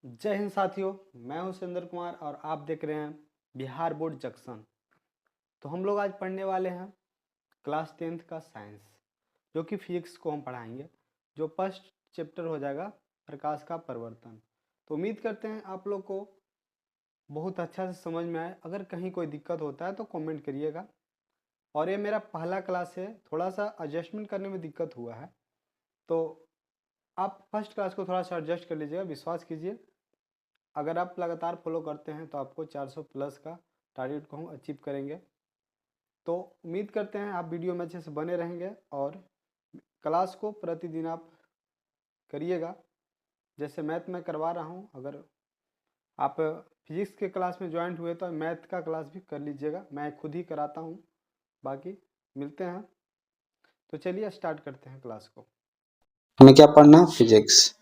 जय हिंद साथियों। मैं हूं सुरेंद्र कुमार और आप देख रहे हैं बिहार बोर्ड जंक्शन। तो हम लोग आज पढ़ने वाले हैं क्लास 10th का साइंस, जो कि फिजिक्स को हम पढ़ाएंगे, जो फर्स्ट चैप्टर हो जाएगा प्रकाश का परिवर्तन। तो उम्मीद करते हैं आप लोग को बहुत अच्छा से समझ में आए। अगर कहीं कोई दिक्कत होता है तो कमेंट करिएगा। और ये मेरा पहला क्लास है, थोड़ा सा एडजस्टमेंट करने में दिक्कत हुआ है, तो आप फर्स्ट क्लास को थोड़ा सा एडजस्ट कर लीजिएगा। विश्वास कीजिए, अगर आप लगातार फॉलो करते हैं तो आपको 400 प्लस का टारगेट को हम अचीव करेंगे। तो उम्मीद करते हैं आप वीडियो में अच्छे से बने रहेंगे और क्लास को प्रतिदिन आप करिएगा। जैसे मैथ में करवा रहा हूं, अगर आप फिजिक्स के क्लास में ज्वाइंट हुए तो मैथ का क्लास भी कर लीजिएगा, मैं खुद ही कराता हूं। बाकी मिलते हैं, तो चलिए स्टार्ट करते हैं क्लास को। हमें क्या पढ़ना है? फिजिक्स।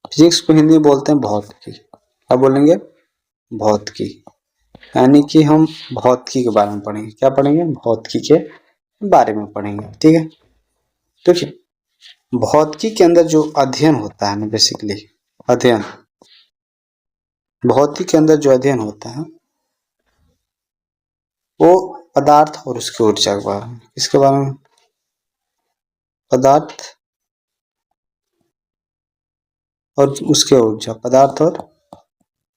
फिजिक्स को हिंदी में बोलते हैं भौतिकी। क्या बोलेंगे? भौतिकी। यानी कि हम भौतिकी के बारे में पढ़ेंगे। क्या पढ़ेंगे? भौतिकी के बारे में पढ़ेंगे। ठीक है, देखिए भौतिकी के अंदर जो अध्ययन होता है ना, बेसिकली अध्ययन, भौतिकी के अंदर जो अध्ययन होता है वो पदार्थ और उसके ऊर्जा के बारे में। किसके बारे में? पदार्थ और उसके ऊर्जा। पदार्थ और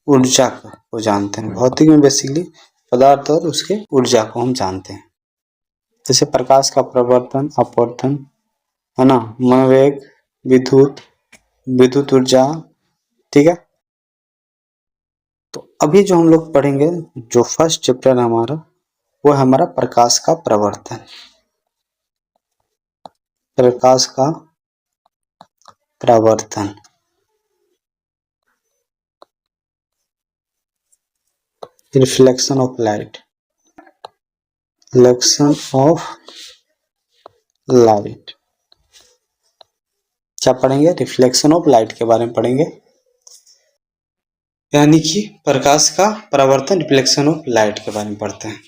ऊर्जा को जानते हैं। भौतिक में बेसिकली पदार्थ और उसके ऊर्जा को हम जानते हैं। जैसे प्रकाश का प्रवर्तन, अपवर्तन, है ना, मनोवेग, विद्युत ऊर्जा। ठीक है, तो अभी जो हम लोग पढ़ेंगे, जो फर्स्ट चैप्टर है हमारा, वो है हमारा प्रकाश का प्रवर्तन। प्रकाश का प्रवर्तन, reflection of light. Reflection of light क्या पढ़ेंगे? रिफ्लेक्शन ऑफ लाइट के बारे में पढ़ेंगे, यानी कि प्रकाश का परावर्तन, रिफ्लेक्शन ऑफ लाइट के बारे में पढ़ते हैं।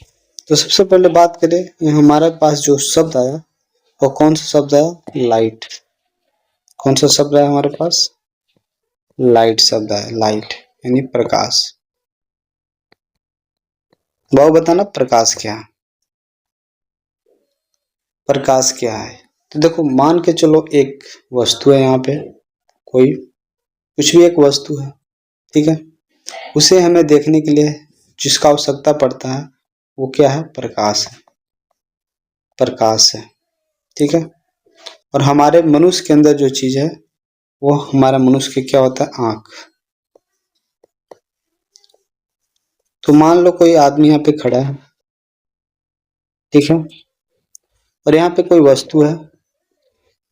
तो सबसे पहले बात करें, हमारे पास जो शब्द आया वो कौन सा शब्द आया? लाइट। कौन सा शब्द आया हमारे पास? लाइट शब्द आया। लाइट यानी प्रकाश। भाव बताना, प्रकाश क्या है? प्रकाश क्या है? तो देखो, मान के चलो एक वस्तु है, यहाँ पे कोई कुछ भी एक वस्तु है, ठीक है, उसे हमें देखने के लिए जिसका आवश्यकता पड़ता है वो क्या है? प्रकाश है। प्रकाश है, ठीक है। और हमारे मनुष्य के अंदर जो चीज है वो हमारा मनुष्य के क्या होता है? आंख। तो मान लो कोई आदमी यहाँ पे खड़ा है, ठीक है, और यहाँ पे कोई वस्तु है,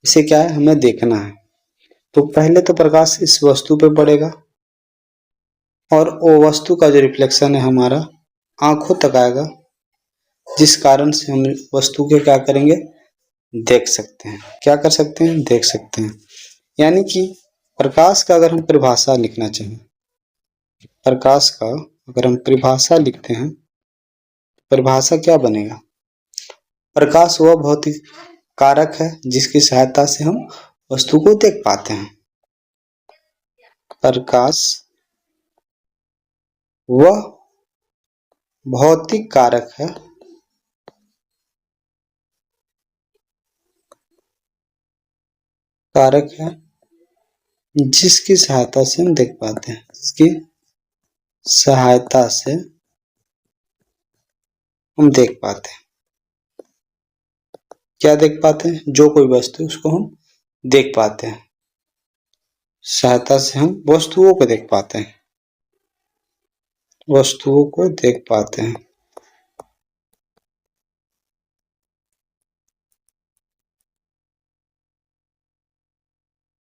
इसे क्या है? हमें देखना है। तो पहले तो प्रकाश इस वस्तु पे पड़ेगा और वो वस्तु का जो रिफ्लेक्शन है हमारा आंखों तक आएगा, जिस कारण से हम वस्तु के क्या करेंगे? देख सकते हैं। क्या कर सकते हैं? देख सकते हैं। यानी कि प्रकाश का अगर हम परिभाषा लिखना चाहें, प्रकाश का अगर हम परिभाषा लिखते हैं, परिभाषा क्या बनेगा? प्रकाश वह भौतिक कारक है जिसकी सहायता से हम वस्तु को देख पाते हैं। प्रकाश वह भौतिक कारक है जिसकी सहायता से हम देख पाते हैं। जिसकी सहायता से हम देख पाते हैं। क्या देख पाते हैं? जो कोई वस्तु है उसको हम देख पाते हैं। सहायता से हम वस्तुओं को देख पाते हैं। वस्तुओं को देख पाते हैं।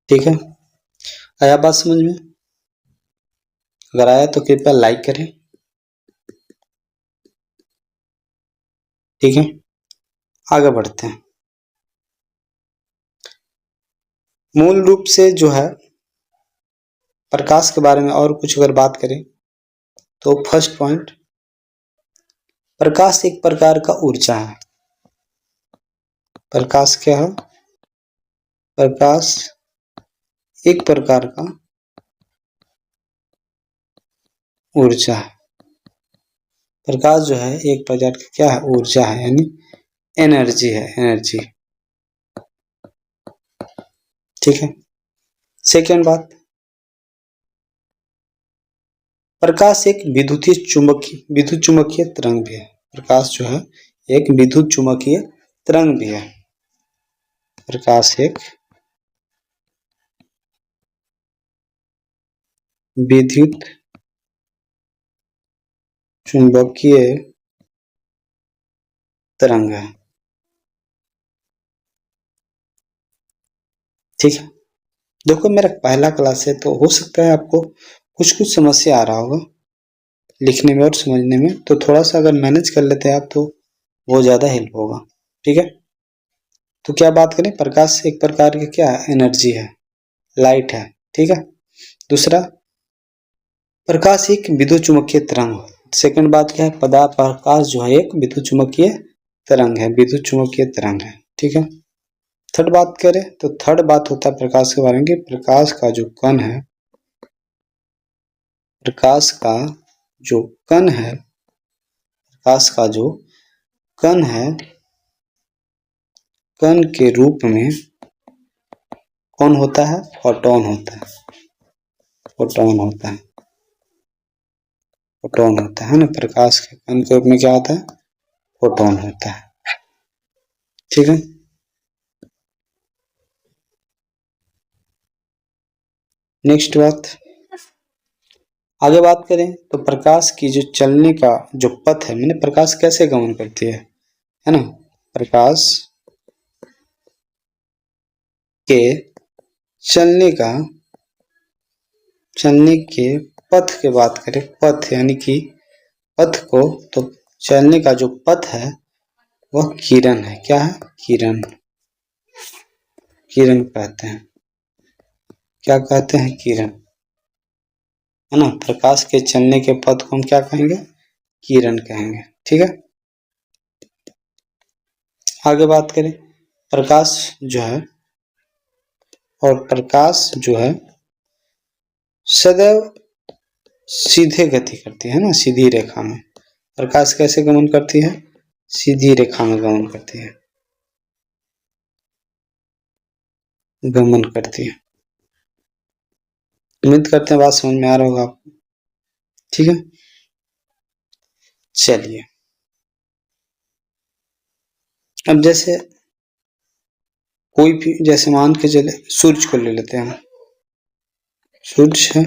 ठीक है, आया बात समझ में? अगर आया तो कृपया लाइक करें। ठीक है, आगे बढ़ते हैं। मूल रूप से जो है प्रकाश के बारे में और कुछ अगर बात करें तो फर्स्ट पॉइंट, प्रकाश एक प्रकार का ऊर्जा है। प्रकाश क्या है? प्रकाश एक प्रकार का ऊर्जा है। प्रकाश जो है एक प्रकार की क्या है, ऊर्जा है, यानी एनर्जी है, एनर्जी। ठीक है। सेकेंड बात, प्रकाश एक विद्युत चुम्बकीय तरंग भी है। प्रकाश जो है एक विद्युत चुम्बकीय तरंग भी है। प्रकाश एक विद्युत चुंबकीय तरंग है। ठीक है। देखो मेरा पहला क्लास है तो हो सकता है आपको कुछ कुछ समस्या आ रहा होगा लिखने में और समझने में, तो थोड़ा सा अगर मैनेज कर लेते हैं आप तो वो ज्यादा हेल्प होगा। ठीक है। तो क्या बात करें, प्रकाश एक प्रकार की क्या है, एनर्जी है, लाइट है। ठीक है। दूसरा, प्रकाश एक विद्युत चुम्बकीय तरंग। सेकंड बात क्या है, प्रकाश जो है एक विद्युत चुम्बकीय तरंग है, विद्युत चुम्बकीय तरंग है। ठीक है। थर्ड बात करें तो थर्ड बात होता है प्रकाश के बारे में कि प्रकाश का जो कण है, प्रकाश का जो कण है, प्रकाश का जो कण है, कण के रूप में कौन होता है, फोटोन होता है, फोटोन होता है, फोटोन होता है ना। प्रकाश के कण के रूप में क्या होता है, फोटोन होता है। ठीक है। नेक्स्ट बात, आगे बात करें तो प्रकाश की जो चलने का जो पथ है, मैंने प्रकाश कैसे गमन करती है ना। प्रकाश के चलने का, चलने के पथ की बात करें, पथ यानी कि पथ को, तो चलने का जो पथ है वह किरण है। क्या है, किरण, किरण कहते हैं। क्या कहते हैं, किरण, है ना। प्रकाश के चलने के पथ को हम क्या कहेंगे, किरण कहेंगे। ठीक है। आगे बात करें, प्रकाश जो है, और प्रकाश जो है सदैव सीधे गति करती है ना, सीधी रेखा में। प्रकाश कैसे गमन करती है, सीधी रेखा में गमन करती है, गमन करती है। उम्मीद करते हैं बात समझ में आ रहा होगा आपको। ठीक है। चलिए, अब जैसे कोई भी, जैसे मान के चले सूरज को ले लेते हैं हम। सूरज है,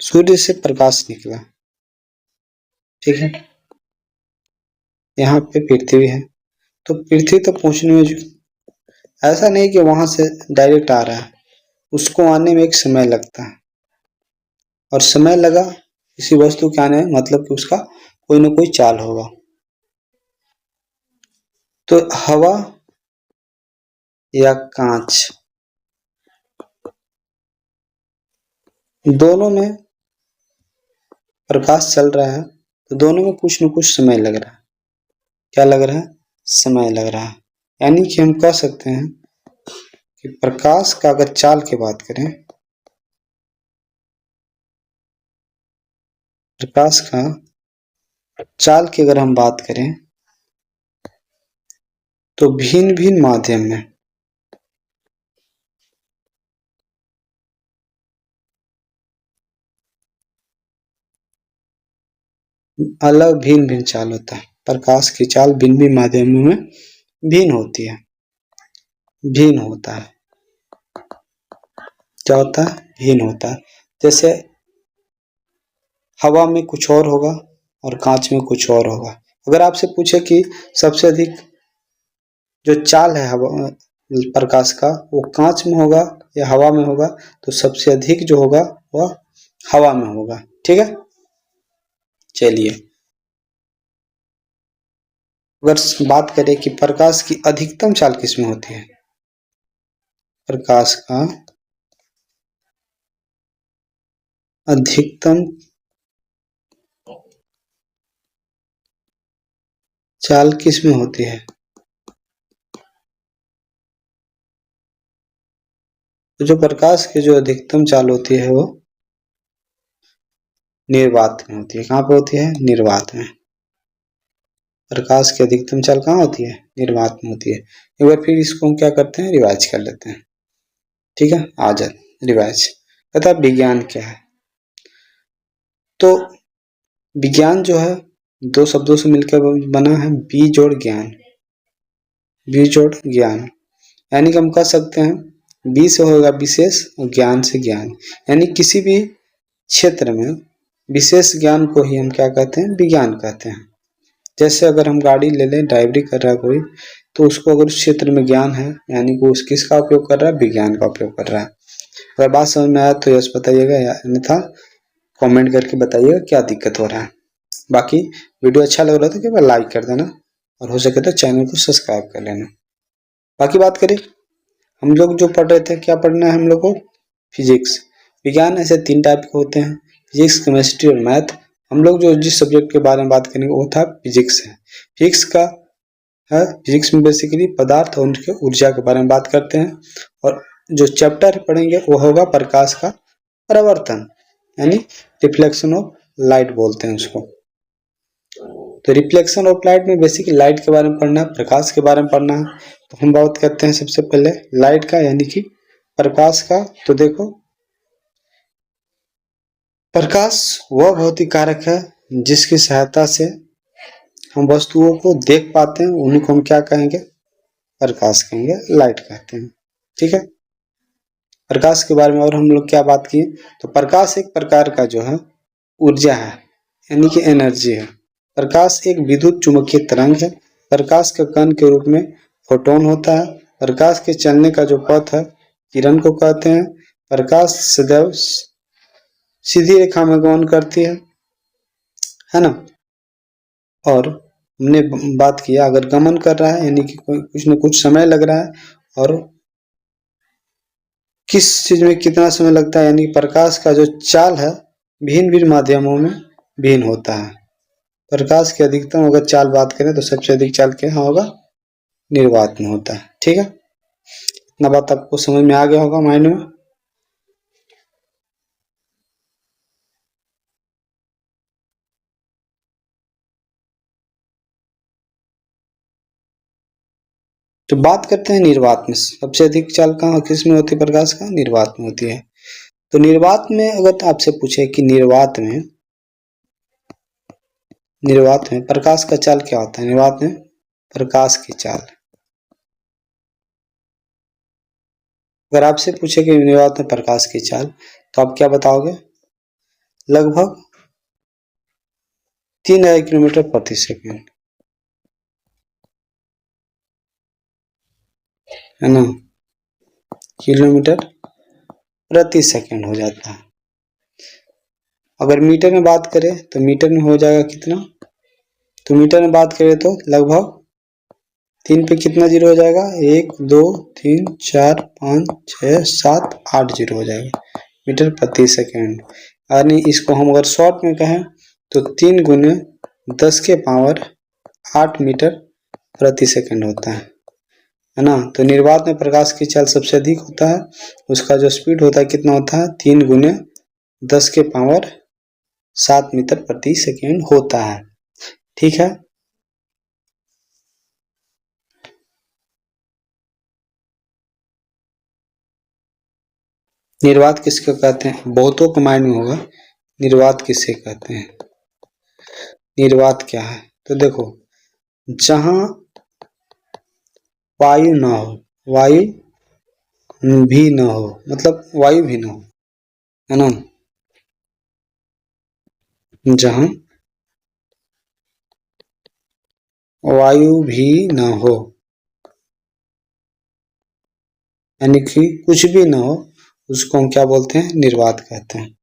सूर्य से प्रकाश निकला। ठीक है। यहाँ पे पृथ्वी है, तो पृथ्वी तक पहुंचने में जो, ऐसा नहीं कि वहां से डायरेक्ट आ रहा है, उसको आने में एक समय लगता है, और समय लगा किसी वस्तु के आने में मतलब कि उसका कोई ना कोई चाल होगा। तो हवा या कांच, दोनों में प्रकाश चल रहा है, तो दोनों में कुछ न कुछ समय लग रहा है। क्या लग रहा है, समय लग रहा है। यानी कि हम कह सकते हैं कि प्रकाश का अगर चाल की बात करें, प्रकाश का चाल की अगर हम बात करें तो भिन्न भिन्न माध्यम में, अलग भिन्न भिन्न चाल होता है। प्रकाश की चाल भिन्न भिन्न माध्यमों में भिन्न होती है, भिन्न होता है। क्या होता है, भिन्न होता है। जैसे हवा में कुछ और होगा और कांच में कुछ और होगा। अगर आपसे पूछे कि सबसे अधिक जो चाल है हवा प्रकाश का, वो कांच में होगा या हवा में होगा, तो सबसे अधिक जो होगा वह हवा में होगा। ठीक है। चलिए, अगर बात करें कि प्रकाश की अधिकतम चाल किसमें होती है, प्रकाश का अधिकतम चाल किसमें होती है, तो जो प्रकाश की जो अधिकतम चाल होती है वो निर्वात में होती है। कहाँ पे होती है? निर्वात में। प्रकाश की अधिकतम चाल कहाँ होती है? निर्वात में होती है। एक बार फिर इसको हम क्या करते हैं? रिवाइज कर लेते हैं। ठीक है, आ जाए रिवाइज। कहता है विज्ञान क्या है? तो विज्ञान जो है दो शब्दों से मिलकर बना है, बीज और ज्ञान। बीज और ज्ञान यानी कि हम कह सकते हैं बी से होगा विशेष और ज्ञान से ज्ञान, यानी किसी भी क्षेत्र में विशेष ज्ञान को ही हम क्या कहते हैं? विज्ञान कहते हैं। जैसे अगर हम गाड़ी ले लें, ड्राइवरी कर रहा है कोई, तो उसको अगर उस क्षेत्र में ज्ञान है, यानी कि उस किसका उपयोग कर रहा है? विज्ञान का उपयोग कर रहा है। अगर बात समझ में आया तो यस बताइएगा, या अन्यथा कमेंट करके बताइएगा क्या दिक्कत हो रहा है। बाकी वीडियो अच्छा लग रहा था कि लाइक कर देना और हो सके तो चैनल को सब्सक्राइब कर लेना। बाकी बात करें, हम लोग जो पढ़ रहे थे, क्या पढ़ना है हम लोग को? फिजिक्स। विज्ञान ऐसे 3 टाइप के होते हैं, फिजिक्स, केमिस्ट्री और मैथ। हम लोग जो जिस सब्जेक्ट के बारे में बात करेंगे वो था फिजिक्स है। फिजिक्स का है, फिजिक्स में बेसिकली पदार्थ और उनके ऊर्जा के बारे में बात करते हैं। और जो चैप्टर पढ़ेंगे वो होगा प्रकाश का परावर्तन, यानी रिफ्लेक्शन ऑफ लाइट बोलते हैं उसको। तो रिफ्लेक्शन ऑफ लाइट में बेसिक लाइट के बारे में पढ़ना है, प्रकाश के बारे में पढ़ना है। तो हम बात करते हैं सबसे पहले लाइट का, यानी कि प्रकाश का। तो देखो, प्रकाश वह भौतिक कारक है जिसकी सहायता से हम वस्तुओं को देख पाते हैं, उन्हीं को हम क्या कहेंगे? प्रकाश कहेंगे, लाइट कहते हैं। ठीक है, प्रकाश के बारे में और हम लोग क्या बात किए? तो प्रकाश एक प्रकार का जो है ऊर्जा है, यानी कि एनर्जी है। प्रकाश एक विद्युत चुंबकीय तरंग है। प्रकाश के कण के रूप में फोटोन होता है। प्रकाश के चलने का जो पथ है किरण को कहते हैं। प्रकाश सदैव सीधी रेखा में गमन करती है ना। और हमने बात किया, अगर गमन कर रहा है यानी कि कोई कुछ न कुछ समय लग रहा है, और किस चीज में कितना समय लगता है, यानी प्रकाश का जो चाल है भिन्न भिन्न माध्यमों में भिन्न होता है। प्रकाश की अधिकतम अगर चाल बात करें तो सबसे अधिक चाल क्या होगा? निर्वात में होता है। ठीक है, इतना बात आपको समझ में आ गया होगा माइंड में। तो बात करते हैं निर्वात में। सबसे अधिक चाल कहाँ किस में होती है? प्रकाश का निर्वात में होती है। तो निर्वात में अगर आपसे पूछे कि निर्वात में प्रकाश का चाल क्या होता है? निर्वात में प्रकाश की चाल, अगर आपसे पूछे कि निर्वात में प्रकाश की चाल, तो आप क्या बताओगे? लगभग 3000 किलोमीटर प्रति सेकंड, है ना, किलोमीटर प्रति सेकंड हो जाता है। अगर मीटर में बात करें तो मीटर में हो जाएगा कितना? तो मीटर में बात करें तो लगभग 3 पे कितना जीरो हो जाएगा? 1 2 3 4 5 6 7 8 जीरो हो जाएगा, मीटर प्रति सेकंड। यानी इसको हम अगर शॉर्ट में कहें तो 3 गुने 10 के पावर 8 मीटर प्रति सेकंड होता है ना। तो निर्वात में प्रकाश की चाल सबसे अधिक होता है, उसका जो स्पीड होता है कितना होता है? 3 गुने 10 के पावर 7 मीटर प्रति सेकंड होता है। ठीक है, निर्वात किसको कहते हैं? बहुतों को माइंड में होगा निर्वात किसे कहते हैं। निर्वात क्या है? तो देखो, जहां वायु ना हो, वायु भी ना हो, मतलब वायु भी ना हो, है ना, जहां वायु भी ना हो, यानी कि कुछ भी ना हो, उसको हम क्या बोलते हैं? निर्वात कहते हैं।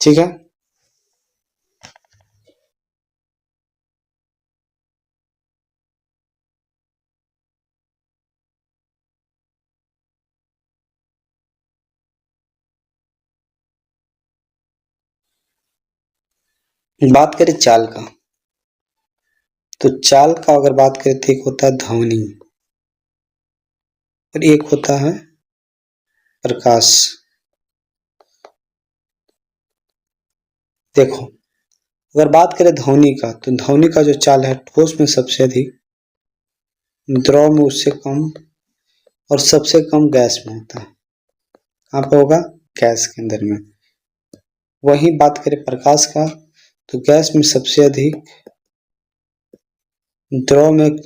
ठीक है, बात करें चाल का, तो चाल का अगर बात करें तो एक होता है ध्वनि और एक होता है प्रकाश। देखो, अगर बात करें ध्वनि का, तो ध्वनि का जो चाल है ठोस में सबसे अधिक, द्रव में उससे कम और सबसे कम गैस में होता है। कहाँ पे होगा? गैस के अंदर में। वही बात करें प्रकाश का, तो गैस में सबसे अधिक, द्रव में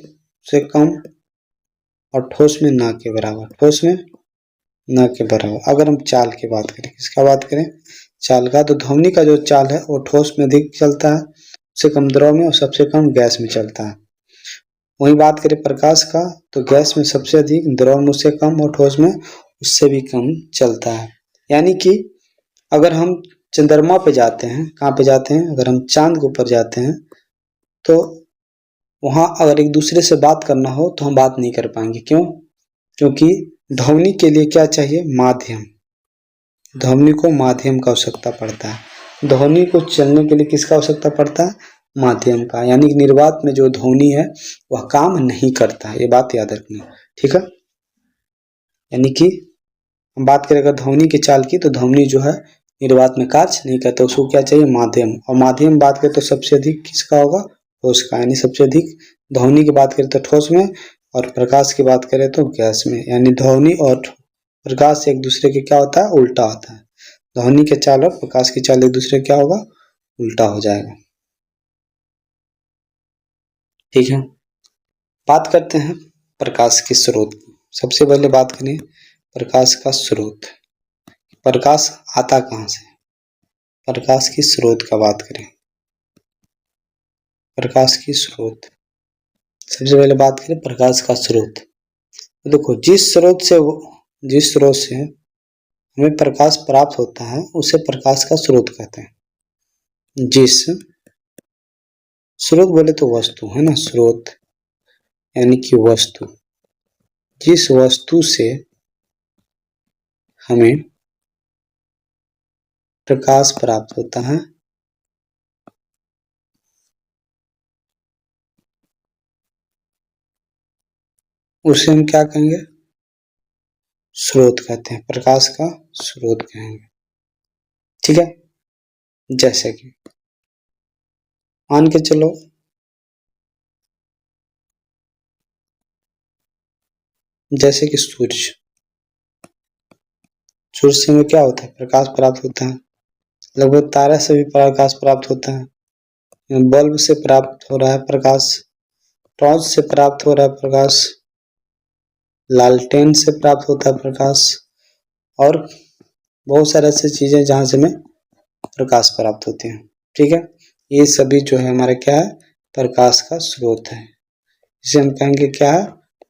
से कम और ठोस में ना के बराबर। ठोस में ना के बराबर। अगर हम चाल की बात करें, किसका बात करें? चाल का, तो ध्वनि का जो चाल है वो ठोस में अधिक चलता है, उससे कम द्रव में और सबसे कम गैस में चलता है। वही बात करें प्रकाश का, तो गैस में सबसे अधिक, द्रव में उससे कम और ठोस में उससे भी कम चलता है। यानी कि अगर हम चंद्रमा पे जाते हैं, कहाँ पे जाते हैं? अगर हम चांद के ऊपर जाते हैं, तो वहां अगर एक दूसरे से बात करना हो तो हम बात नहीं कर पाएंगे। क्यों? क्योंकि ध्वनि के लिए क्या चाहिए? माध्यम। ध्वनि को माध्यम का आवश्यकता पड़ता है। ध्वनि को चलने के लिए किसका आवश्यकता पड़ता है? माध्यम का। यानी कि निर्वात में जो ध्वनि है वह काम नहीं करता है, ये बात याद रखना। ठीक है, यानी कि हम बात करें अगर ध्वनि की चाल की, तो ध्वनि जो है निर्वात में कार्य नहीं करता, उसको क्या चाहिए? माध्यम। और माध्यम बात करें तो सबसे अधिक किसका होगा? ठोस का। यानी सबसे अधिक ध्वनि की बात करें तो ठोस में, और प्रकाश की बात करें तो गैस में। यानी ध्वनि और प्रकाश एक दूसरे के क्या होता है? उल्टा होता है। ध्वनि के चाल और प्रकाश की चाल एक दूसरे क्या होगा? उल्टा हो जाएगा। ठीक है, बात करते हैं प्रकाश के स्रोत की। सबसे पहले बात करें प्रकाश का स्रोत। प्रकाश आता कहाँ से? प्रकाश की स्रोत का बात करें। प्रकाश की स्रोत, सबसे पहले बात करें प्रकाश का स्रोत। तो देखो, जिस स्रोत से हमें प्रकाश प्राप्त होता है उसे प्रकाश का स्रोत कहते हैं। जिस स्रोत बोले तो वस्तु है ना, स्रोत यानी कि वस्तु। जिस वस्तु से हमें प्रकाश प्राप्त होता है उसे हम क्या कहेंगे? स्रोत कहते हैं, प्रकाश का स्रोत कहेंगे। ठीक है, जैसे कि मान के चलो जैसे कि सूर्य से हमें क्या होता है? प्रकाश प्राप्त होता है। लगभग तारा से भी प्रकाश प्राप्त होता है। बल्ब से प्राप्त हो रहा है प्रकाश, टॉर्च से प्राप्त हो रहा है प्रकाश, लालटेन से प्राप्त होता है प्रकाश, और बहुत सारे ऐसी चीजें जहां से हमें प्रकाश प्राप्त होते हैं। ठीक है, ये सभी जो है हमारे क्या है? प्रकाश का स्रोत है। इसे हम कहेंगे क्या है?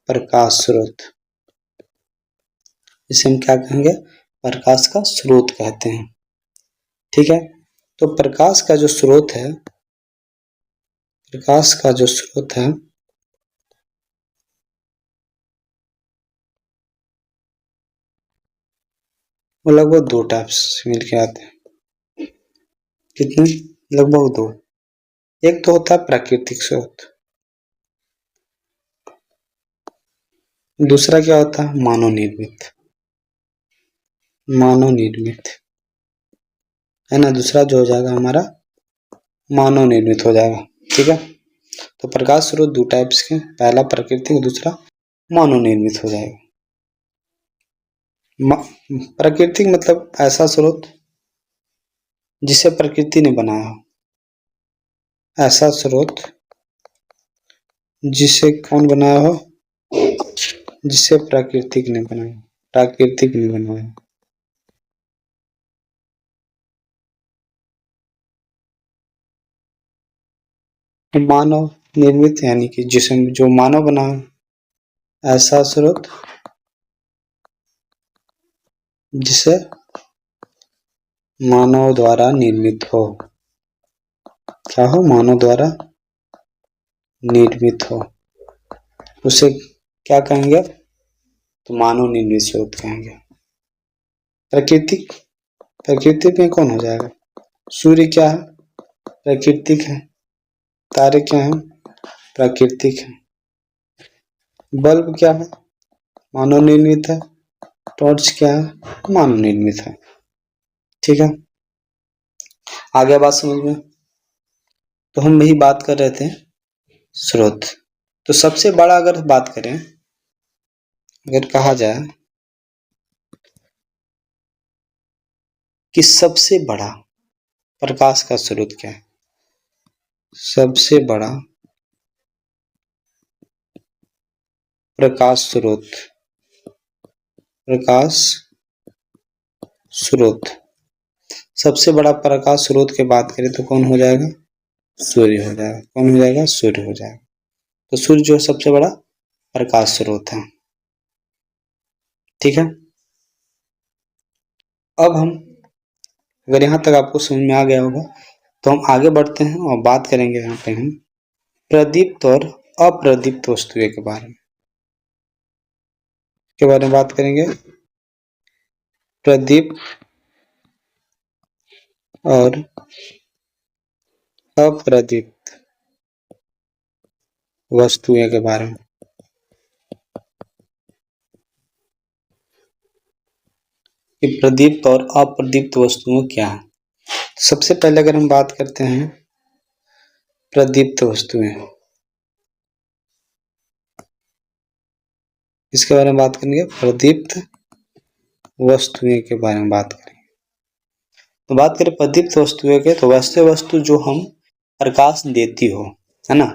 प्रकाश स्रोत। इसे हम क्या कहेंगे? प्रकाश का स्रोत कहते हैं। ठीक है, तो प्रकाश का जो स्रोत है, प्रकाश का जो स्रोत है वो लगभग दो टाइप से मिल के आते हैं। कितने? लगभग दो। एक तो होता है प्राकृतिक स्रोत, दूसरा क्या होता है? मानव निर्मित। मानव निर्मित है ना, दूसरा जो हो जाएगा हमारा मानव निर्मित हो जाएगा। ठीक है, तो प्रकाश स्रोत दो टाइप्स के, पहला प्राकृतिक, दूसरा मानव निर्मित हो जाएगा। प्राकृतिक मतलब ऐसा स्रोत जिसे प्रकृति ने बनाया हो। ऐसा स्रोत जिसे कौन बनाया हो? जिसे प्राकृतिक ने बनाया। प्राकृतिक ने बनाया। मानव निर्मित यानी कि जिसमें जो मानव बना हो, ऐसा स्रोत जिसे मानव द्वारा निर्मित हो। क्या हो? मानव द्वारा निर्मित हो, उसे क्या कहेंगे? तो मानव निर्मित स्रोत कहेंगे। प्राकृतिक, प्रकृति में कौन हो जाएगा? सूर्य क्या है? प्राकृतिक है। तारे क्या है? प्राकृतिक है। बल्ब क्या है? मानव निर्मित है। टॉर्च क्या है? मानव निर्मित है। ठीक है, आ गया बात समझ में? तो हम यही बात कर रहे थे स्रोत। तो सबसे बड़ा अगर बात करें, अगर कहा जाए कि सबसे बड़ा प्रकाश का स्रोत क्या है, सबसे बड़ा प्रकाश स्रोत, प्रकाश स्रोत, सबसे बड़ा प्रकाश स्रोत की बात करें तो कौन हो जाएगा? सूर्य हो जाएगा। कौन हो जाएगा? सूर्य हो जाएगा। तो सूर्य जो सबसे बड़ा प्रकाश स्रोत है। ठीक है, अब हम, अगर यहाँ तक आपको समझ में आ गया होगा तो हम आगे बढ़ते हैं और बात करेंगे यहाँ पे हम प्रदीप्त और अप्रदीप्त वस्तुएं के बारे में बात करेंगे। प्रदीप्त और अप्रदीप्त वस्तुएं के बारे में। कि प्रदीप्त और अप्रदीप्त वस्तुएं क्या है। सबसे पहले अगर हम बात करते हैं प्रदीप्त वस्तुएं, इसके बारे में बात करेंगे, प्रदीप्त वस्तुएं के बारे में बात करेंगे। तो बात करें प्रदीप्त वस्तुएं के, तो वैसे वस्तु जो हम प्रकाश देती हो, है ना,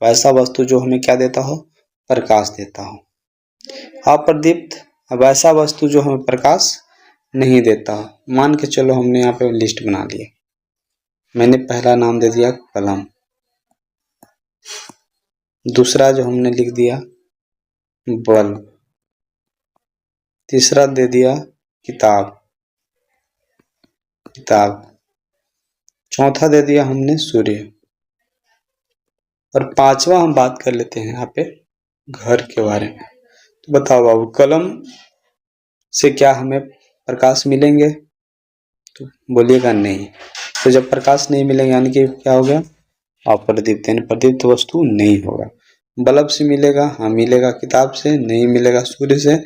वैसा वस्तु जो हमें क्या देता हो? प्रकाश देता हो। अप्रदीप्त वैसा वस्तु जो हमें प्रकाश नहीं देता हो। मान के चलो हमने यहाँ पे लिस्ट बना लिया, मैंने पहला नाम दे दिया कलम, दूसरा जो हमने लिख दिया बल्ब, तीसरा दे दिया किताब, चौथा दे दिया हमने सूर्य, और पांचवा हम बात कर लेते हैं यहाँ पे घर के बारे में। तो बताओ बाबू, कलम से क्या हमें प्रकाश मिलेंगे? तो बोलिएगा नहीं। तो जब प्रकाश नहीं मिलेंगे यानी कि क्या हो गया? अप्रदीप्त, यानी प्रदीप्त वस्तु नहीं होगा। बल्ब से मिलेगा? हाँ मिलेगा। किताब से नहीं मिलेगा। सूर्य से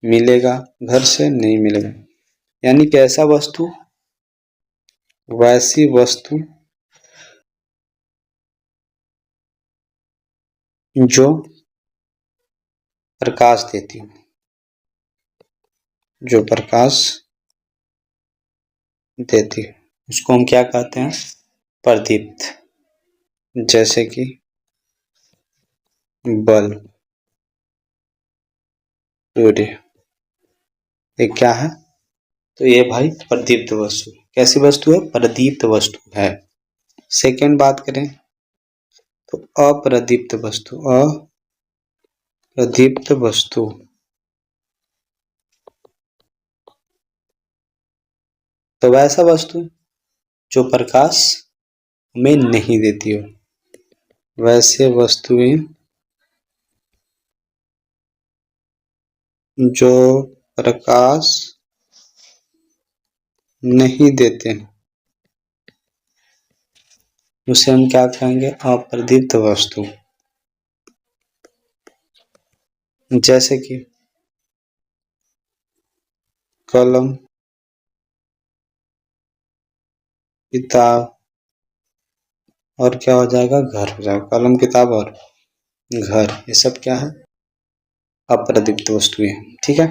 मिलेगा। घर से नहीं मिलेगा। यानी कि ऐसा वस्तु, वैसी वस्तु जो प्रकाश देती हो, जो प्रकाश देती है, उसको हम क्या कहते हैं? प्रदीप्त। जैसे कि बल्ब, सूर्य, ये क्या है? तो ये भाई प्रदीप्त वस्तु। कैसी वस्तु है? प्रदीप्त वस्तु है। सेकेंड बात करें तो अप्रदीप्त वस्तु। अप्रदीप्त वस्तु तो वैसा वस्तु जो प्रकाश में नहीं देती हो, वैसे वस्तुएं जो प्रकाश नहीं देते हैं, उसे हम क्या कहेंगे? अप्रदीप्त वस्तु। जैसे कि कलम, किताब, और क्या हो जाएगा? घर हो जाएगा। कलम, किताब और घर, ये सब क्या है? अप्रदीप्त वस्तुएं। ठीक है,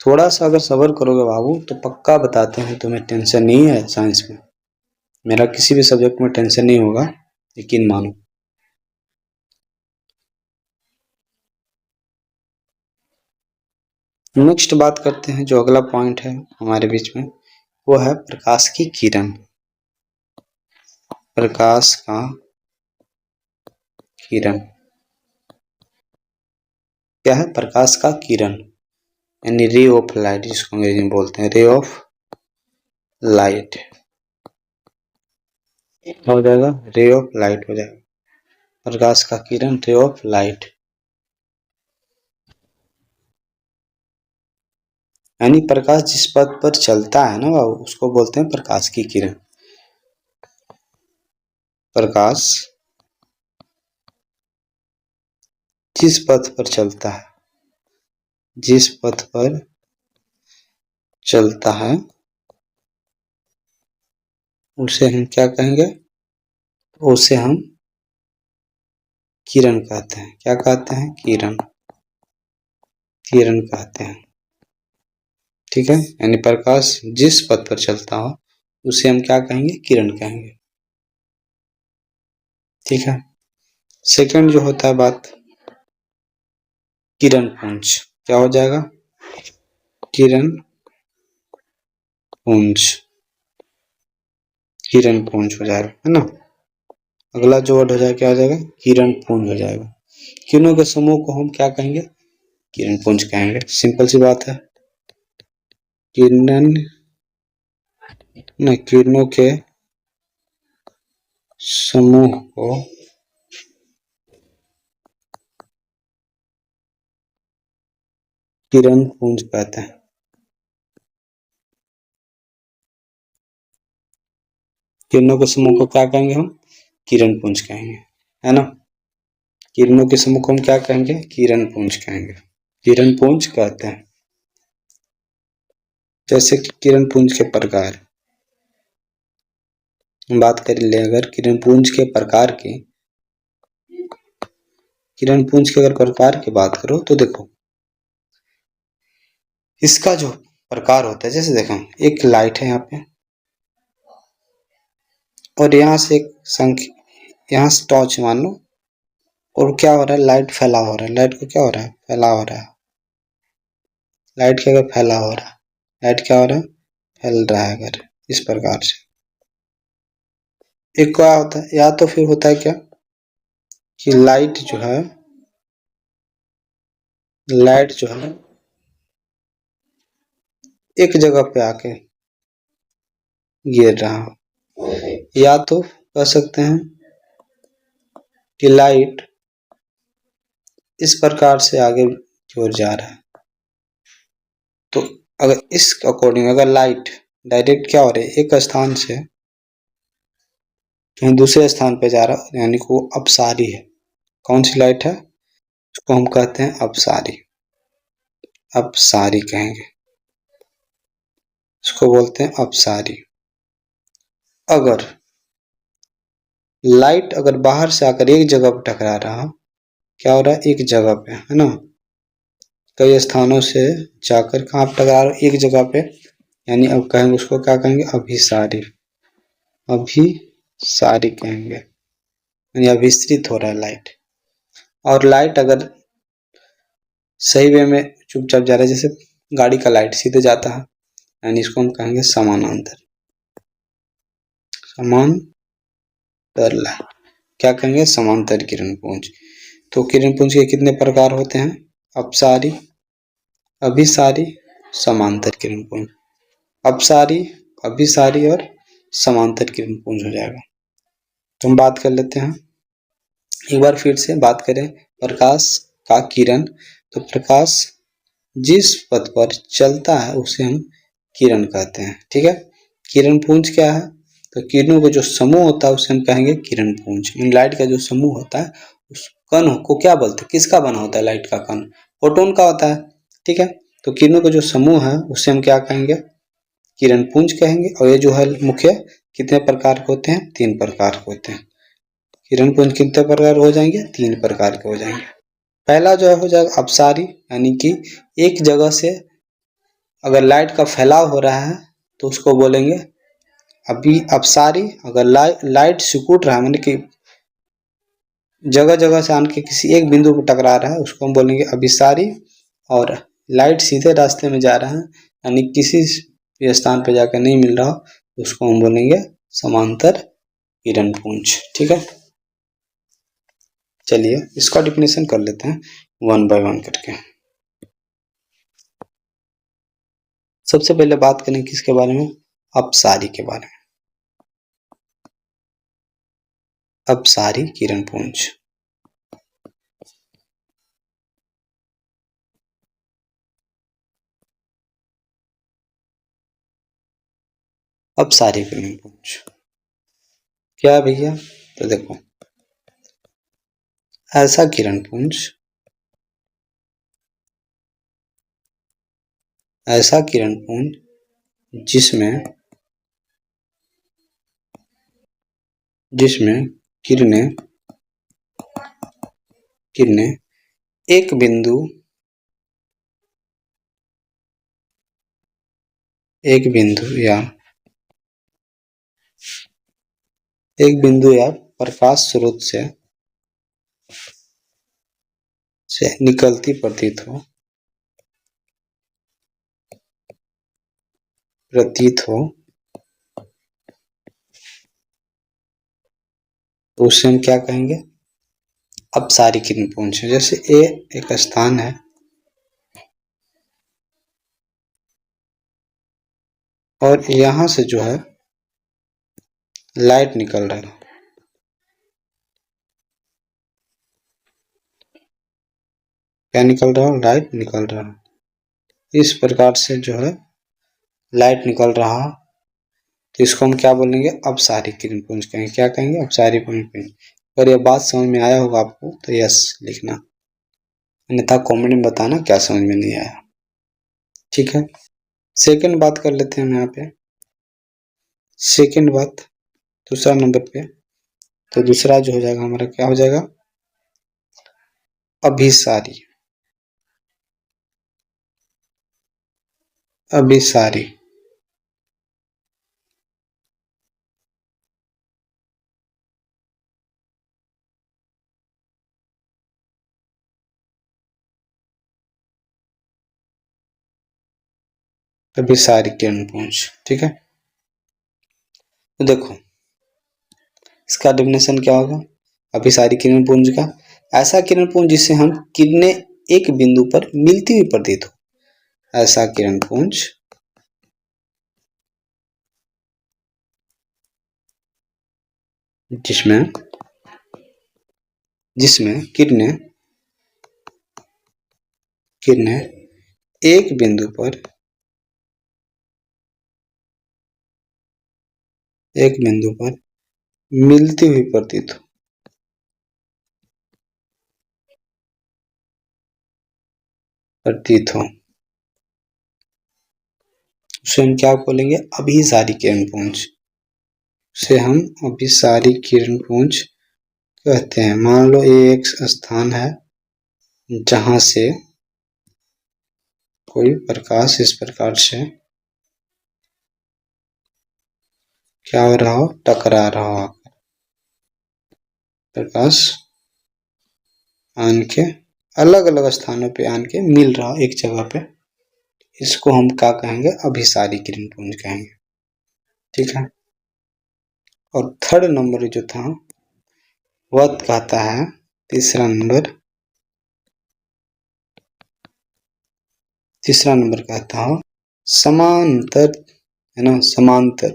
थोड़ा सा अगर सब्र करोगे बाबू तो पक्का बताते हैं तुम्हें टेंशन नहीं है साइंस में। मेरा किसी भी सब्जेक्ट में टेंशन नहीं होगा, यकीन मानो। नेक्स्ट बात करते हैं, जो अगला पॉइंट है हमारे बीच में, वो है प्रकाश की किरण। प्रकाश का किरण क्या है? प्रकाश का किरण यानी रे ऑफ लाइट, जिसको अंग्रेजी में बोलते हैं रे ऑफ लाइट। हो जाएगा रे ऑफ लाइट, हो जाएगा प्रकाश का किरण, रे ऑफ लाइट। यानी प्रकाश जिस पथ पर चलता है ना बाबू, उसको बोलते हैं प्रकाश की किरण। प्रकाश जिस पथ पर चलता है, जिस पथ पर चलता है उसे हम क्या कहेंगे? उसे हम किरण कहते हैं। क्या कहते हैं? किरण। किरण कहते हैं। ठीक है, यानी प्रकाश जिस पथ पर चलता हो उसे हम क्या कहेंगे? किरण कहेंगे। ठीक है, सेकंड जो होता है बात, किरण पुंज। क्या हो जाएगा? किरण पुंज। किरण पुंज हो जाएगा, है ना। अगला जो वर्ड हो जाएगा क्या हो जाएगा? किरण पुंज हो जाएगा। किरणों के समूह को हम क्या कहेंगे? किरण पुंज कहेंगे। सिंपल सी बात है। किरणों के समूह को किरण पुंज कहते हैं। किरणों के समूह को क्या कहेंगे हम? किरण पुंज कहेंगे, है ना। किरणों के समूह को हम क्या कहेंगे? किरण पुंज कहेंगे। किरण पुंज कहते हैं। जैसे कि किरण पुंज के प्रकार, बात कर ले अगर किरण पुंज के प्रकार की, किरण पुंज के अगर प्रकार की बात करो तो देखो, इसका जो प्रकार होता है, जैसे देखो एक लाइट है यहाँ पे, और यहाँ से एक संख्या, यहाँ से टॉर्च मान लो, और क्या हो रहा है? लाइट फैलाव हो रहा है। लाइट को क्या हो रहा है? फैलाव हो रहा है। लाइट के अगर फैलाव हो रहा है, लाइट क्या हो रहा है? फैल रहा है। अगर इस प्रकार से एक क्या होता है, या तो फिर होता है क्या कि लाइट जो है एक जगह पे आके गिर रहा हो, या तो कह सकते हैं कि लाइट इस प्रकार से आगे की ओर जा रहा है। तो अगर इस अकॉर्डिंग अगर लाइट डायरेक्ट क्या हो रही है, एक स्थान से कहीं दूसरे स्थान पे जा रहा है, यानी कि वो अपसारी है। कौन सी लाइट है? उसको हम कहते हैं अपसारी। अपसारी कहेंगे, इसको बोलते हैं अपसारी। अगर लाइट अगर बाहर से आकर एक जगह पर टकरा रहा, क्या हो रहा है? एक जगह पे, है ना। कई स्थानों से जाकर कहाँ पे टकरा रहा? एक जगह पे, यानी अब कहेंगे उसको क्या कहेंगे? अभिसारी। अभिसारी कहेंगे, यानी अभिसरित हो रहा है लाइट। और लाइट अगर सही वे में चुपचाप जा रहा है, जैसे गाड़ी का लाइट सीधे जाता है, यानी इसको हम कहेंगे समानांतर। समांतर लाइट क्या कहेंगे? समांतर किरण पुंज। तो किरण पुंज के कितने प्रकार होते हैं? अपसारी, अभिसारी, समांतर किरण पुंज। अपसारी, अभिसारी और समांतर किरण पुंज हो जाएगा। तो हम बात कर लेते हैं, एक बार फिर से बात करें प्रकाश का किरण। तो प्रकाश जिस पथ पर चलता है उसे हम किरण कहते हैं। ठीक है, किरण पुंज क्या है? तो किरणों का जो समूह होता है उसे हम कहेंगे किरण पुंज। लाइट का जो समूह होता है उस कण को क्या बोलते हैं? किसका बना होता है लाइट का कण? फोटोन का होता है। ठीक है, तो किरणों का जो समूह है उसे हम क्या कहेंगे? किरण पुंज कहेंगे। और ये जो है मुख्य कितने प्रकार के होते हैं? 3 प्रकार के होते हैं। किरण पुंज कितने प्रकार हो जाएंगे? 3 प्रकार के हो जाएंगे। पहला जो है हो जाएगा अपसारी, यानी कि एक जगह से अगर लाइट का फैलाव हो रहा है तो उसको बोलेंगे अभी अपसारी। अगर लाइट सिकुड़ रहा है, माने कि जगह जगह से आन के किसी एक बिंदु पर टकरा रहा है, उसको हम बोलेंगे अभिसारी। और लाइट सीधे रास्ते में जा रहा है, यानी किसी भी स्थान पर जाकर नहीं मिल रहा, उसको हम बोलेंगे समांतर किरण पुंज। ठीक है, चलिए इसका डिफिनेशन कर लेते हैं 1 बाय 1 करके। सबसे पहले बात करें किसके बारे में? अपसारी के बारे में। अपसारी किरण पुंज। अपसारी किरण पुंज क्या है भैया? तो देखो, ऐसा किरण पुंज, ऐसा किरण पुंज जिसमें जिसमें किरणें एक बिंदु या प्रकाश स्रोत से निकलती प्रतीत हो तो उसे हम क्या कहेंगे? अपसारी किरण पुंज। जैसे ए एक स्थान है और यहां से जो है लाइट निकल रहा है, क्या निकल रहा है? लाइट निकल रहा है। इस प्रकार से जो है लाइट निकल रहा है, तो इसको हम क्या बोलेंगे? अपसारी किरण पुंज कहेंगे। क्या कहेंगे? अपसारी किरण पुंज। अगर यह बात समझ में आया होगा आपको तो यस लिखना, अन्यथा कमेंट में बताना क्या समझ में नहीं आया। ठीक है, सेकंड बात कर लेते हैं हम यहाँ पे। सेकंड बात दूसरा नंबर पे, तो दूसरा जो हो जाएगा हमारा क्या हो जाएगा? अभिसारी। अभिसारी किरण पुंज। ठीक है, तो देखो इसका डेफिनेशन क्या होगा? अभिसारी किरण पुंज का ऐसा किरण पुंज जिससे हम किरणें एक बिंदु पर मिलती हुई प्रतीत हो। ऐसा किरण पुंज जिसमें किरणें एक बिंदु पर मिलती हुई प्रतीत हो, उसे हम क्या बोलेंगे? अभिसारी किरण पुंज। उसे हम अभिसारी किरण पुंज कहते हैं। मान लो ये एक स्थान है जहां से कोई प्रकाश इस प्रकार से क्या हो रहा हो? टकरा रहा हो, प्रकाश आन के अलग अलग स्थानों पे आन के मिल रहा हो एक जगह पे, इसको हम क्या कहेंगे? अभिसारी किरण पुंज कहेंगे। ठीक है, और थर्ड नंबर जो था वह कहता है, तीसरा नंबर कहता हो समांतर, है ना? समांतर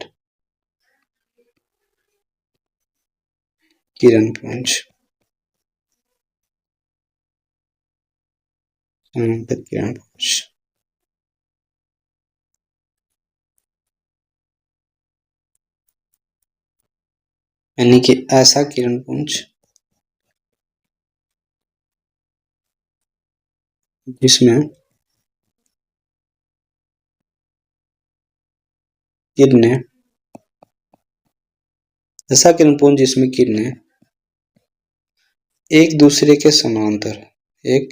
किरण पुंज। समांतर किरण पुंज यानी कि ऐसा किरण पुंज जिसमें किरणें, ऐसा किरण पुंज जिसमें किरणें एक दूसरे के समांतर, एक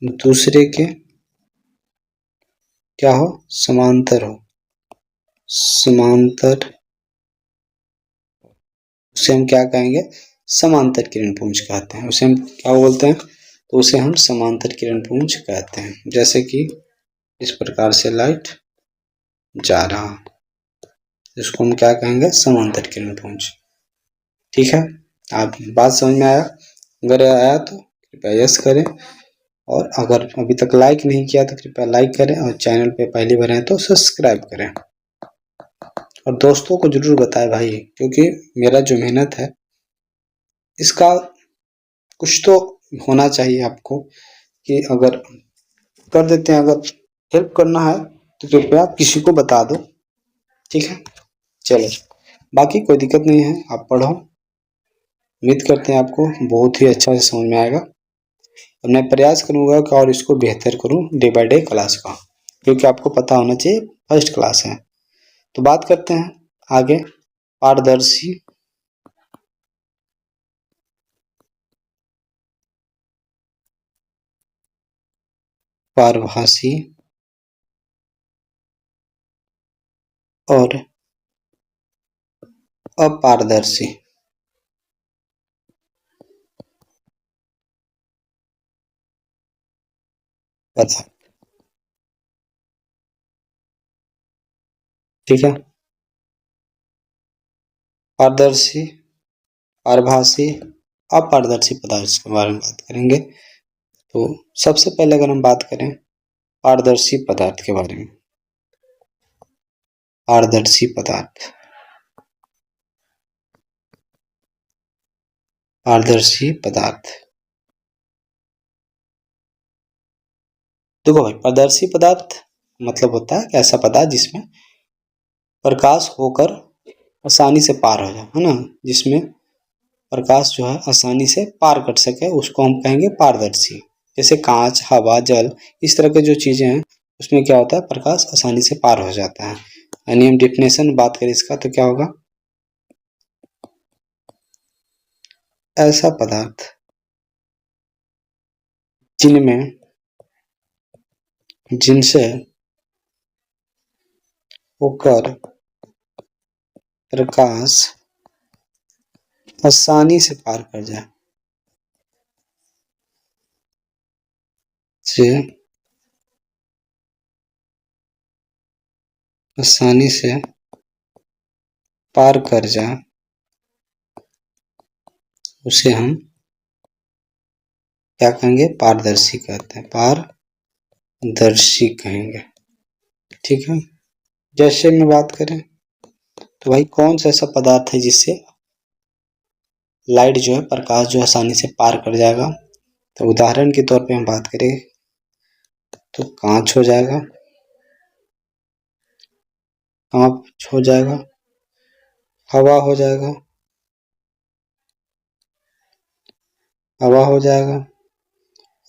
दूसरे के क्या हो? समांतर हो, समांतर, उसे हम क्या कहेंगे? समांतर किरण पुंज कहते हैं। उसे हम क्या बोलते हैं? तो उसे हम समांतर किरण पुंज कहते हैं। जैसे कि इस प्रकार से लाइट जा रहा, इसको हम क्या कहेंगे? समांतर किरण पुंज। ठीक है, आप बात समझ में आया? अगर आया तो कृपया यस करें, और अगर अभी तक लाइक नहीं किया तो कृपया लाइक करें, और चैनल पे पहली बार आए तो सब्सक्राइब करें, और दोस्तों को जरूर बताएं भाई, क्योंकि मेरा जो मेहनत है इसका कुछ तो होना चाहिए आपको, कि अगर कर देते हैं, अगर हेल्प करना है तो कृपया किसी को बता दो। ठीक है, चलो बाकी कोई दिक्कत नहीं है, आप पढ़ो। उम्मीद करते हैं आपको बहुत ही अच्छा से समझ में आएगा, और मैं प्रयास करूंगा कि और इसको बेहतर करूं डे बाय डे क्लास का, क्योंकि आपको पता होना चाहिए फर्स्ट क्लास है। तो बात करते हैं आगे पारदर्शी पारभासी और अपारदर्शी पदार्थ। ठीक है, पारदर्शी, पारभासी, अपारदर्शी पदार्थ के बारे में बात करेंगे। तो सबसे पहले अगर हम बात करें पारदर्शी पदार्थ के बारे में, पारदर्शी पदार्थ, पारदर्शी पदार्थ। देखो भाई, पारदर्शी पदार्थ मतलब होता है कि ऐसा पदार्थ जिसमें प्रकाश होकर आसानी से पार हो जाए, है ना, जिसमें प्रकाश जो है आसानी से पार कर सके, उसको हम कहेंगे पारदर्शी। जैसे कांच, हवा, जल, इस तरह के जो चीजें हैं उसमें क्या होता है, प्रकाश आसानी से पार हो जाता है। यानी हम डेफिनेशन बात करें इसका तो क्या होगा, ऐसा पदार्थ जिनमें, जिनसे होकर प्रकाश आसानी से पार कर जाए, से आसानी से पार कर जाए, उसे हम क्या कहेंगे, पारदर्शी कहते हैं, पारदर्शी कहेंगे। ठीक है, जैसे में बात करें तो भाई कौन सा ऐसा पदार्थ है जिससे लाइट जो है, प्रकाश जो आसानी से पार कर जाएगा। तो उदाहरण के तौर पे हम बात करें तो कांच हो जाएगा, कांच हो जाएगा, हवा हो जाएगा, हवा हो जाएगा,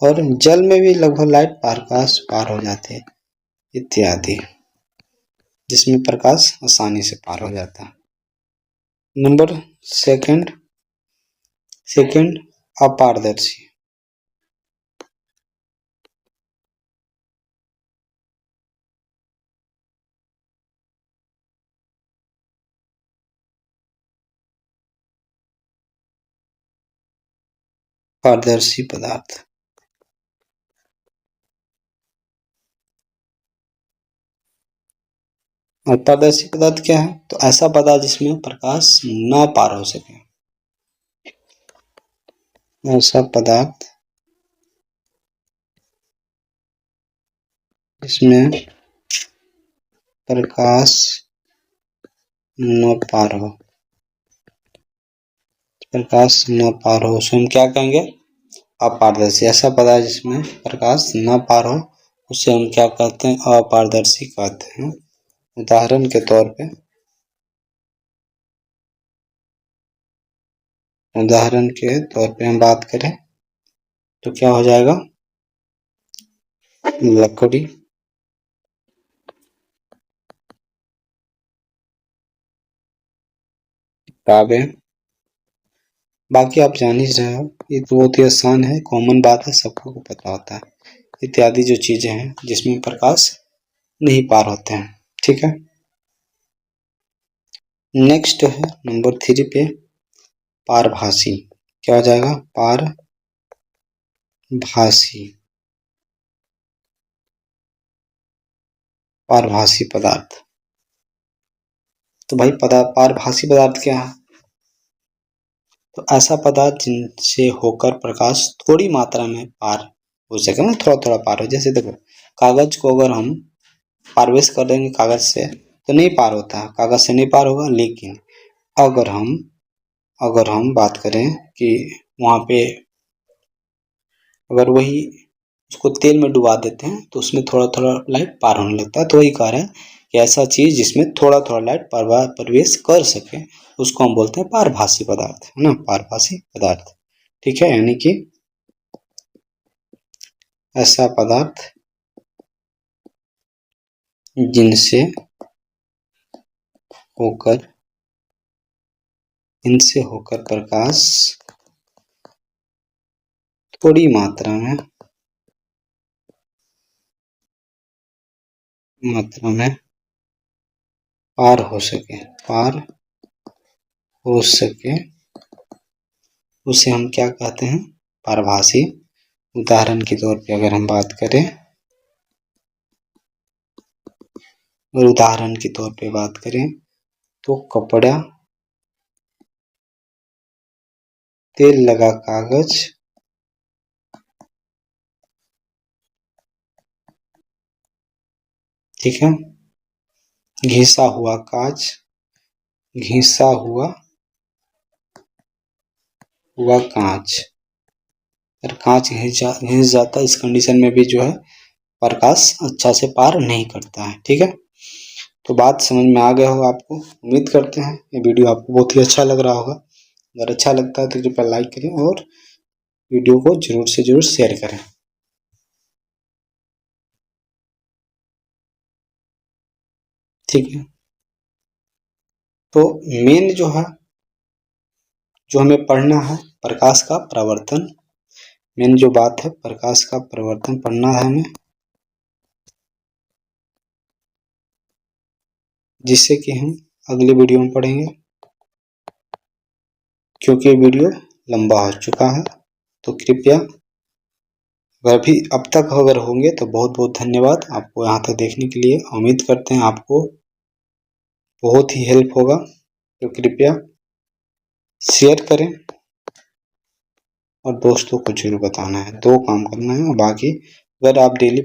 और जल में भी लगभग लाइट प्रकाश पार हो जाते हैं इत्यादि, जिसमें प्रकाश आसानी से पार हो जाता है। नंबर सेकंड, अपारदर्शी। पारदर्शी पदार्थ, और पारदर्शी पदार्थ क्या है, तो ऐसा पदार्थ जिसमें प्रकाश न पार हो सके, ऐसा पदार्थ जिसमें प्रकाश न पार हो, प्रकाश न पार हो, उसे हम क्या कहेंगे, अपारदर्शी। ऐसा पदार्थ जिसमें प्रकाश न पार हो उसे हम क्या कहते हैं, अपारदर्शी कहते हैं। उदाहरण के तौर पे, उदाहरण के तौर पे हम बात करें तो क्या हो जाएगा, लकड़ी, किताबें, बाकी आप जान ही रहे हो, ये तो बहुत ही आसान है, कॉमन बात है, सबको पता होता है, इत्यादि जो चीजें हैं जिसमें प्रकाश नहीं पार होते हैं। ठीक है, नेक्स्ट है नंबर 3 पे पारभासी। क्या हो जाएगा, पारभासी, पारभासी पदार्थ। तो भाई पारभासी पदार्थ क्या है, तो ऐसा पदार्थ जिनसे होकर प्रकाश थोड़ी मात्रा में पार हो सके, ना थोड़ा थोड़ा पार हो। जैसे देखो, कागज को अगर हम पारवेश कर देंगे कागज से तो नहीं पार होता, कागज से नहीं पार होगा। लेकिन अगर हम बात करें कि वहां पे अगर वही उसको तेल में डुबा देते हैं तो उसमें थोड़ा थोड़ा लाइट पार होने लगता है। तो वही कह रहे हैं कि ऐसा चीज जिसमें थोड़ा थोड़ा लाइट प्रवेश कर सके उसको हम बोलते हैं पारभासी पदार्थ, है ना, पारभासी पदार्थ। ठीक है, यानी कि ऐसा पदार्थ जिनसे होकर, इनसे होकर प्रकाश थोड़ी मात्रा में मात्रा में पार हो सके उसे हम क्या कहते हैं? पारभासी। उदाहरण के तौर पे अगर हम बात करें, तो कपड़ा, तेल लगा कागज, ठीक है, घिसा हुआ कांच, अगर कांच घिस जाता, इस कंडीशन में भी जो है प्रकाश अच्छा से पार नहीं करता है। ठीक है, तो बात समझ में आ गया होगा आपको। उम्मीद करते हैं ये वीडियो आपको बहुत ही अच्छा लग रहा होगा। अगर अच्छा लगता है तो कृपया लाइक करें और वीडियो को जरूर से जरूर शेयर करें। ठीक है, तो मेन जो है, जो हमें पढ़ना है, प्रकाश का प्रवर्तन। मेन जो बात है, प्रकाश का प्रवर्तन पढ़ना है हमें, जिससे कि हम अगले वीडियो में पढ़ेंगे, क्योंकि वीडियो लंबा हो चुका है। तो कृपया, अगर भी अब तक अगर होंगे तो बहुत बहुत धन्यवाद आपको यहाँ तक देखने के लिए। उम्मीद करते हैं आपको बहुत ही हेल्प होगा। तो कृपया शेयर करें और दोस्तों को जरूर बताना है। 2 काम करना है, बाकी अगर आप डेली